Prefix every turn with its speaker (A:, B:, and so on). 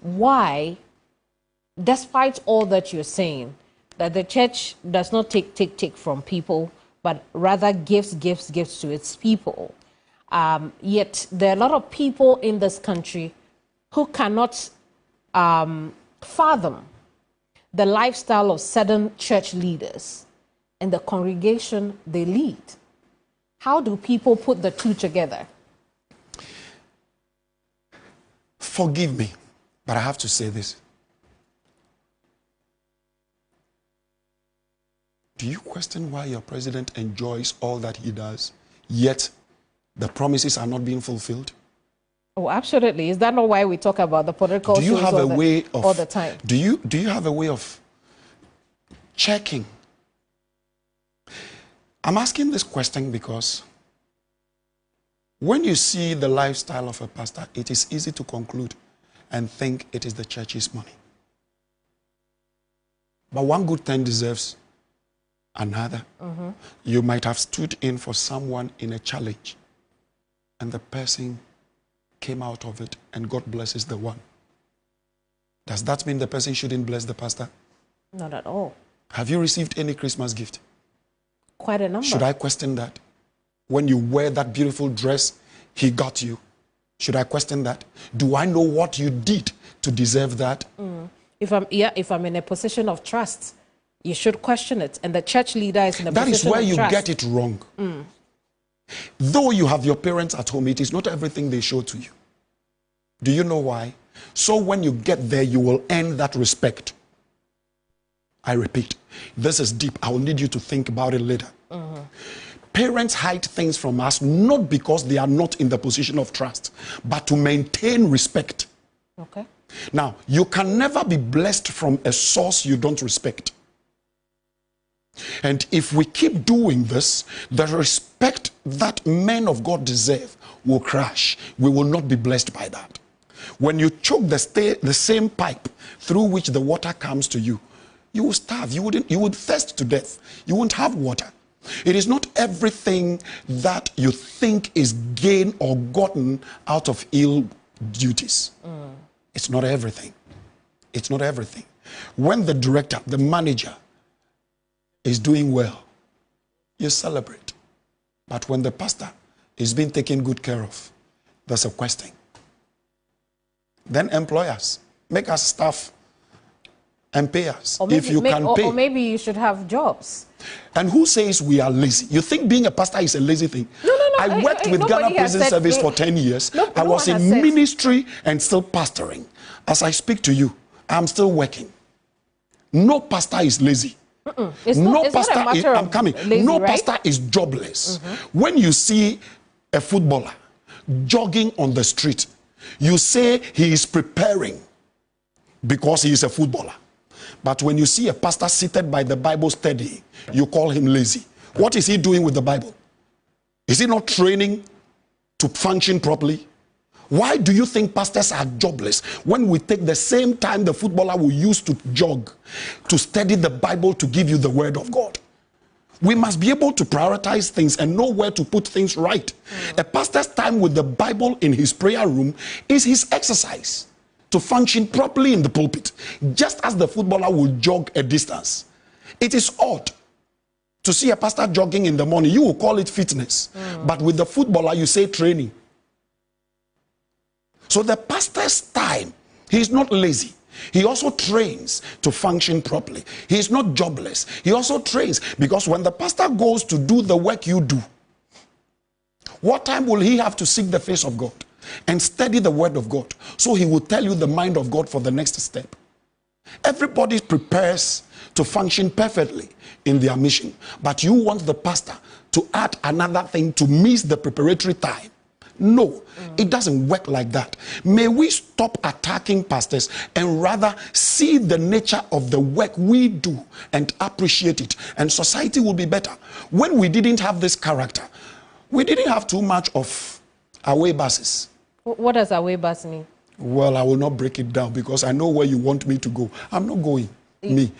A: why, despite all that you're saying, that the church does not take from people, but rather gives to its people. Yet there are a lot of people in this country who cannot fathom the lifestyle of certain church leaders and the congregation they lead. How do people put the two together?
B: Forgive me, but I have to say this. Do you question why your president enjoys all that he does, yet the promises are not being fulfilled?
A: Oh, absolutely. Is that not why we talk about the political shows all the time?
B: Do you have a way of checking? I'm asking this question because when you see the lifestyle of a pastor, it is easy to conclude and think it is the church's money. But one good thing deserves another. You might have stood in for someone in a challenge, and the person came out of it, and God blesses the one. Does that mean the person shouldn't bless the pastor?
A: Not at all.
B: Have you received any Christmas gift?
A: Quite a number.
B: Should I question that? When you wear that beautiful dress he got you, should I question that? Do I know what you did to deserve that?
A: If I'm in a position of trust, you should question it. And the church leader is in a position of trust.
B: That is where you get it wrong. Though you have your parents at home, it is not everything they show to you. Do you know why? So when you get there, you will earn that respect. I repeat, this is deep. I will need you to think about it later. Parents hide things from us not because they are not in the position of trust, but to maintain respect.
A: Okay.
B: Now, you can never be blessed from a source you don't respect. And if we keep doing this, the respect that men of God deserve will crash. We will not be blessed by that. When you choke the same pipe through which the water comes to you, you will starve. You would thirst to death. You won't have water. It is not everything that you think is gained or gotten out of ill duties. It's not everything. It's not everything. When the director, the manager, is doing well, you celebrate. But when the pastor is being taken good care of, there's a question. Then employers, make us staff and pay us if you can pay.
A: Or maybe you should have jobs.
B: And who says we are lazy? You think being a pastor is a lazy thing?
A: No.
B: I worked with Ghana Prison Service for 10 years. I was in ministry and still pastoring. As I speak to you, I'm still working. No pastor is lazy. No pastor is jobless. When you see a footballer jogging on the street, you say he is preparing because he is a footballer. But when you see a pastor seated by the Bible study, you call him lazy. What is he doing with the Bible? Is he not training to function properly? Why do you think pastors are jobless when we take the same time the footballer will use to jog, to study the Bible, to give you the word of God? We must be able to prioritize things and know where to put things right. A pastor's time with the Bible in his prayer room is his exercise to function properly in the pulpit, just as the footballer will jog a distance. It is odd to see a pastor jogging in the morning. You will call it fitness. But with the footballer, you say training. So the pastor's time, he is not lazy. He also trains to function properly. He is not jobless. He also trains, because when the pastor goes to do the work you do, what time will he have to seek the face of God and study the word of God? So he will tell you the mind of God for the next step. Everybody prepares to function perfectly in their mission, but you want the pastor to add another thing to miss the preparatory time. No, it doesn't work like that. May we stop attacking pastors and rather see the nature of the work we do and appreciate it, and society will be better. When we didn't have this character, we didn't have too much of away buses.
A: What does away bus mean?
B: Well, I will not break it down because I know where you want me to go. I'm not going. Me.